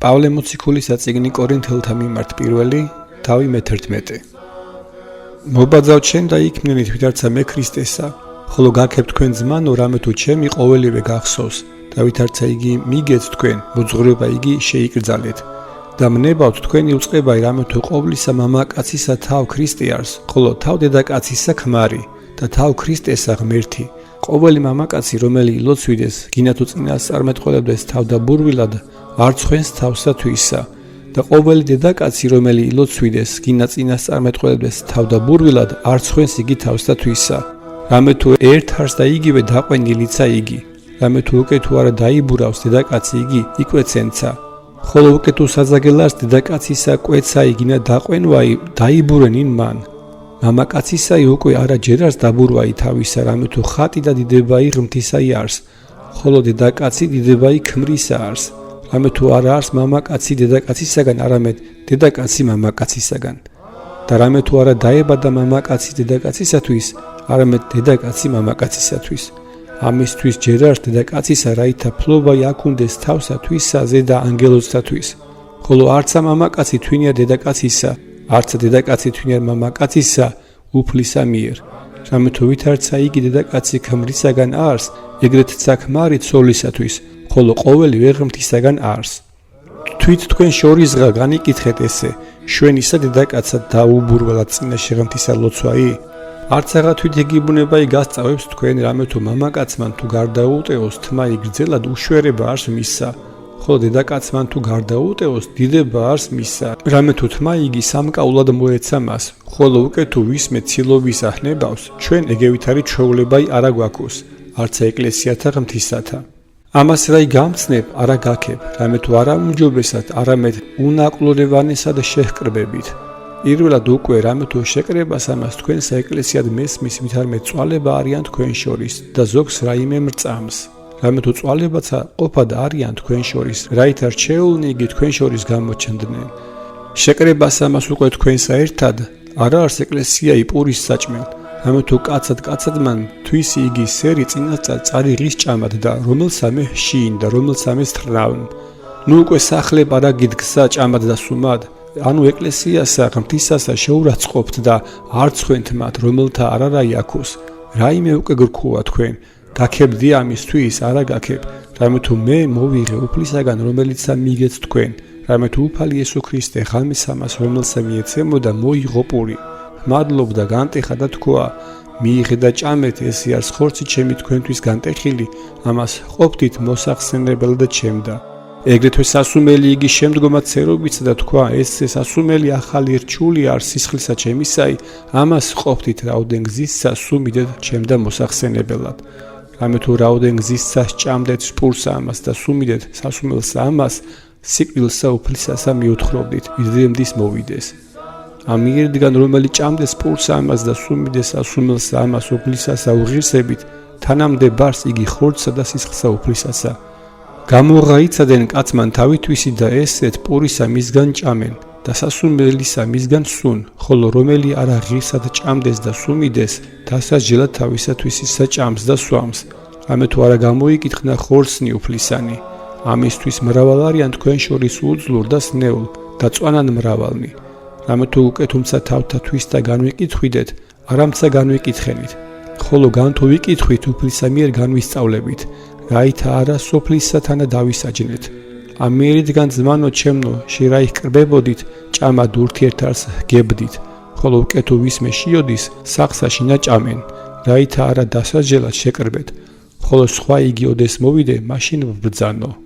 პავლე მოციქულის წიგნი კორინთელთა მიმართ პირველი, თავი მე-11. მობაძავ ჩემ და იქმნენით ვითარცა მე ქრისტესა, ხოლო გაქებ თქვენ ზმანო, რამე თუ ჩემი ყოველივე გახსოვს, და ვითარცა იგი მიგეთ თქვენ, მოძღვრება იგი შეიკრძალეთ. და მნებავთ თქვენი უწყებაი, რამე თუ ყოვლისა მამაკაცისა თავ ქრისტე არის, ხოლო თავ დედაკაცისა ქმარი და თავ ქრისტესა ღმერთი. ყოველი მამაკაცი, რომელი ილოცვიდეს, გინა თუ წინასწარმეტყველებდეს თავდაბურვილად, არ ცხვენს თავსა თვისა, და ყოველი დედაკაცი, რომელი ილოცვიდეს, გინა წინასწარმეტყველებდეს თავდაბურვილად, არ ცხვენს იგი თავსა თვისა. რამე თუ ერთ არს და იგივე დაყვენილიცა იგი, რამე თუ უკე თუ არა დაიბურავს დედაკაცი იგი, იკვეცენცა. ხოლო უკე თუ საძაგელარს დედაკაცისა კვეცაი გინა დაყვენვაი, დაიბურენინ მან. მამაკაცისაი უკვე არა ჯერას დაბურვაი თავისა, რამე თუ ხატი და დიდებაი ღმრთისაი არს, ხოლო დედაკაცი დიდებაი ქმრისა არს. რამე თუ არა არს მამაკაცი დედაკაცისაგან, არამედ დედაკაცი მამაკაცისაგან. და რამე თუ არა დაებადა მამაკაცი დედაკაცისათვის, არამედ დედაკაცი მამაკაცისათვის. ამისთვის ჯერ არს დედაკაცისა, რაითა ფლობა აქუნდეს თავსა თვისაზე და ანგელოზთათვის. ხოლო არცა მამაკაცი თვინია დედაკაცისა, არცა დედაკაცი თვინია მამაკაცისა უფლისა მიერ. რამე თუ ვითარცა იგი დედაკაცი ქმრისაგან არს, ეგრეთცა ქმარი ცოლისათვის, ხოლო ყოველი ღმრთისაგან არს. თვით თქვენ შორისღა განიკითხეთ ესე, შვენისა დედაკაცა დაუბურველად წინაშე ღმრთისა ლოცვაი? არცაღა თვით იგი ბუნებაი გასწავებს თქვენ, რამე თუ მამაკაცმან თუ გარდაუტეოს, თმა იგრძელად უშვერება არს მისსა, ხოლო დედაკაცმან თუ გარდაუტეოს, დიდება არს მისსა. რამე თუ თმა იგი სამკაულად მოეცა მას, ხოლო უკე თუ ვისმე ცილობის აჰნებავს, ჩვენ ეგევითარი ჩვეულებაი არა გვაქვს, არცა ეკლესიათა ღმრთისათა. ამას რაი გამცნებ, არა გაქებ, რამე თუ არა უმჯობესად, არამედ უნაკლოვანესად შეჰკრბებით. პირველად უკვე რამე თუ შეკრებას ამას თქვენ საეკლესიად მესმის, ვითარმე წვალება არიან თქვენ შორის და ზოგს რაიმე მრწამს. რამე თუ წვალებაცა ყოფად არიან თქვენ შორის, რაით არ შეეულნი იგი თქვენ შორის გამოჩნდნენ. შეკრებას ამას უკვე თქვენ საერთად არა არს ეკლესიაი პურის საჭმელ. რამე თუ კაცადმან თვისი იგი სერი წინასწარ წარი ღის ჭამად და რომელსამე შინ და რომელსამე თრნავ. ნუ უკვე სახლებ არა გიდგსა ჭამად და სუმად. ანუ ეკლესიასა ღმრთისასა შეურაცხყოფთ და არ ცხვენთ მათ, რომელთა არარაი აქვს. რაიმე უკვე გრქუა თქვენ, გაქებდი ამისთვის, არა გაქებ, რამე თუ მე მოვიღე უფლისაგან, რომელიცა მიგეთ თქვენ, რამე თუ უფალი იესო ქრისტე ღამის ამას, რომელსა მიეცემოდა, მოიღო პური. მადლობ და განტეხა და თქვა, მიიღე და ჭამეთ, ესე არის ხორცი ჩემი თქვენთვის განტეხილი, ამას ყოფთით მოსახსენებელი და ჩემდა. ეგრეთვე სასუმელი იგი შემდგომად ცერობიცა და თქვა, ესე სასუმელი ახალი რჩული არის სისხლისა ჩემისაი, ამას ყოფთით რაოდენ გზისსა სუმიდეთ ჩემდა მოსახსენებელად. რამე თუ რაოდენ გზისსა სჭამდეთ პურსა ამას და სუმიდეთ სასუმელსა ამას, სიკვდილსა უფლისასა მიუთხრობდით, ვიდრემდის მოვიდეს. ამიერდგან რომელი ჭამდეს პურსა ამას და სუმიდეს სასუმელსა ამას უფლისასა უღირსებით, თანამდე ბარს იგი ხორცსა და სისხლსა უფლისასა. გამოღაიცადენ კაცმან თავითვისი და ესეთ პურისა მისგან ჭამენ და სასუმელისა მისგან სუნ, ხოლო რომელი არა ღირსად ჭამდეს და სუმიდეს, დასაჯელად თავისათვის ისა ჭამს და სვამს. რამე თუ არა გამოიკითხნა ხორცნი უფლისანი. ამისთვის მრავალ არიან თქვენ შორის უძლურ და სნეულ და წვანან მრავალნი. რამე თუ უკვე თუმცა თავთათვის და განვიკითხვიდეთ, არამცა განვიკითხენით, ხოლო გან თუ ვიკითხვით უფლისა მიერ განვისწავლებით, რაითა არა სოფლისათანა დავისაჯნეთ. ამიერიდან ზმანო ჩემნო, შირაი ჰკრბებოდით, ჭამად ურთიერთარს გებდით, ხოლო უკე თუ ვისმე შიოდის, სახსაში ნაჭამენ, რაითა არა დასაჯელად შეკრბეთ, ხოლო სხვა იგი ოდეს მოვიდე, მაშინ ვბრძანო.